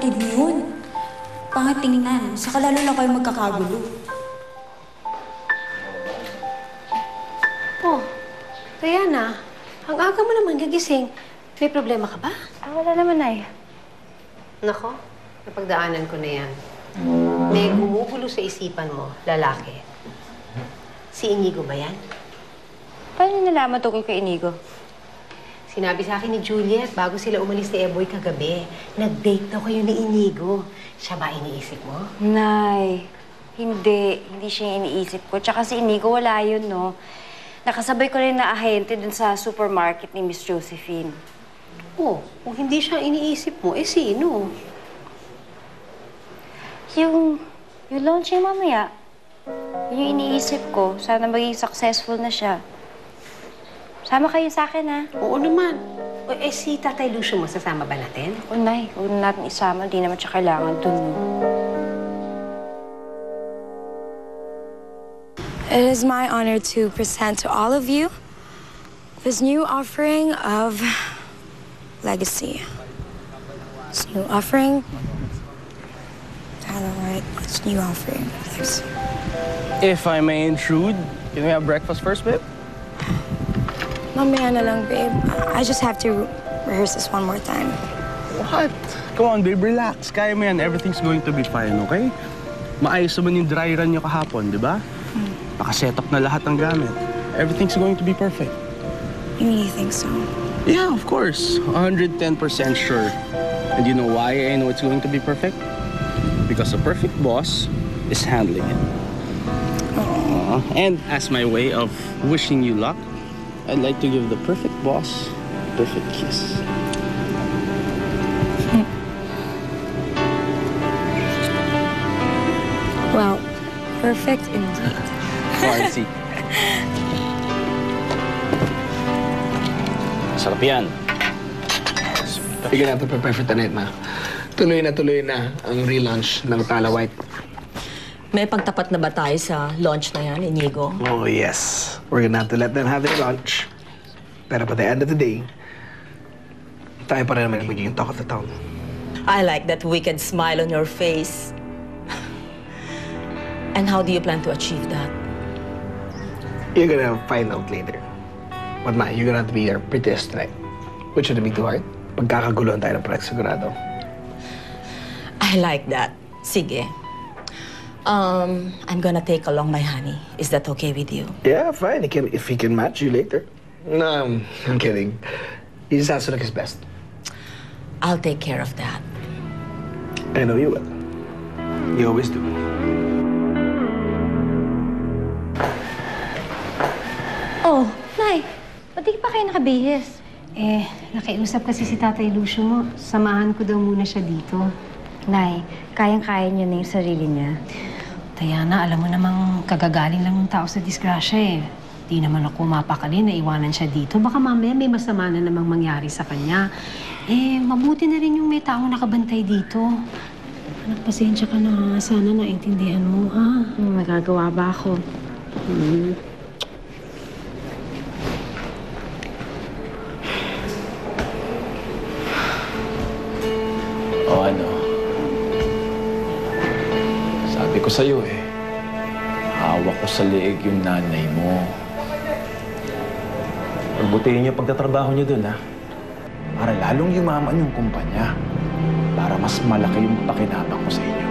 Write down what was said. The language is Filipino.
kapatid niyo yun. Pangit tingnan, saka lalo lang kayo magkakagulo. Oh, Diana, ang aga mo naman gagising. May problema ka ba? Wala naman, Nay. Nako, napagdaanan ko na yan. May gumugulo sa isipan mo, lalaki. Si Inigo ba yan? Paano niyo nalaman tungkol kay Inigo? Sinabi sa akin ni Juliet bago sila umalis ni Eboy kagabi. Nag-date daw kayo ni Inigo. Siya ba iniisip mo? Nay, hindi. Hindi siya yung iniisip ko. Tsaka si Inigo, wala yun, no? Nakasabay ko rin na ahente dun sa supermarket ni Miss Josephine. Oh, kung hindi siya iniisip mo, eh sino? Yung launching mamaya, yung iniisip ko, sana maging successful na siya. Sama kayo sa akin, ha? Oo naman. O, eh si Tatay Lucio mo, sasama ba natin? O, Nay, huwag na natin isama. Di naman siya kailangan dun, no? It is my honor to present to all of you this new offering of legacy. This new offering. Alright, this new offering. Legacy. If I may intrude, can we have breakfast first, babe? Mamaya na lang, babe. I just have to rehearse this one more time. What? Come on, babe, relax. Kaya mo yan. Everything's going to be fine, okay? Maayos naman yung dry run nyo kahapon, di ba? Naka-set up na lahat ng gamit. Everything's going to be perfect. You really think so? Yeah, of course. 110% sure. And you know why I know it's going to be perfect? Because the perfect boss is handling it. And as my way of wishing you luck, I'd like to give the perfect boss a perfect kiss. Well, perfect indeed. Marcy. Sarap yan. Sige na, prepare for tonight, ma. Tuloy na ang relaunch ng Tala White. May pagtapat na ba tayo sa launch na yan, Inigo? Oh, yes. We're gonna have to let them have their lunch. Pero by the end of the day, tayo pa rin naman magiging talk of the town. I like that wicked smile on your face. And how do you plan to achieve that? You're gonna find out later. But ma, you're gonna have to be our prettiest tonight. Which shouldn't be too hard. Pagkakaguluhan tayo ng project sigurado. I like that. Sige. I'm gonna take along my honey. Is that okay with you? Yeah, fine. If he can match you later. No, I'm kidding. He just has to look his best. I'll take care of that. I know you will. You always do. Oh, Nay, ba't di pa kayo nakabihis? Eh, nakiusap kasi si Tatay Lucio mo. Samahan ko daw muna siya dito. Nay, kayang-kaya niya na yung sarili niya. Diana, alam mo namang kagagaling lang ng tao sa disgrasya eh. Di naman ako mapakali na iwanan siya dito. Baka mamaya may masama na namang mangyari sa kanya. Eh, mabuti na rin yung may taong nakabantay dito. Anak, pasensya ka na. Sana naintindihan mo, ha? Magagawa ba ako? O ano? Sabi ko sa'yo eh, hawak ko sa leeg yung nanay mo. Pagbutihin niyo pagtatrabaho niyo dun, ha? Para lalong yumaman yung kumpanya. Para mas malaki yung pakinabang ko sa inyo.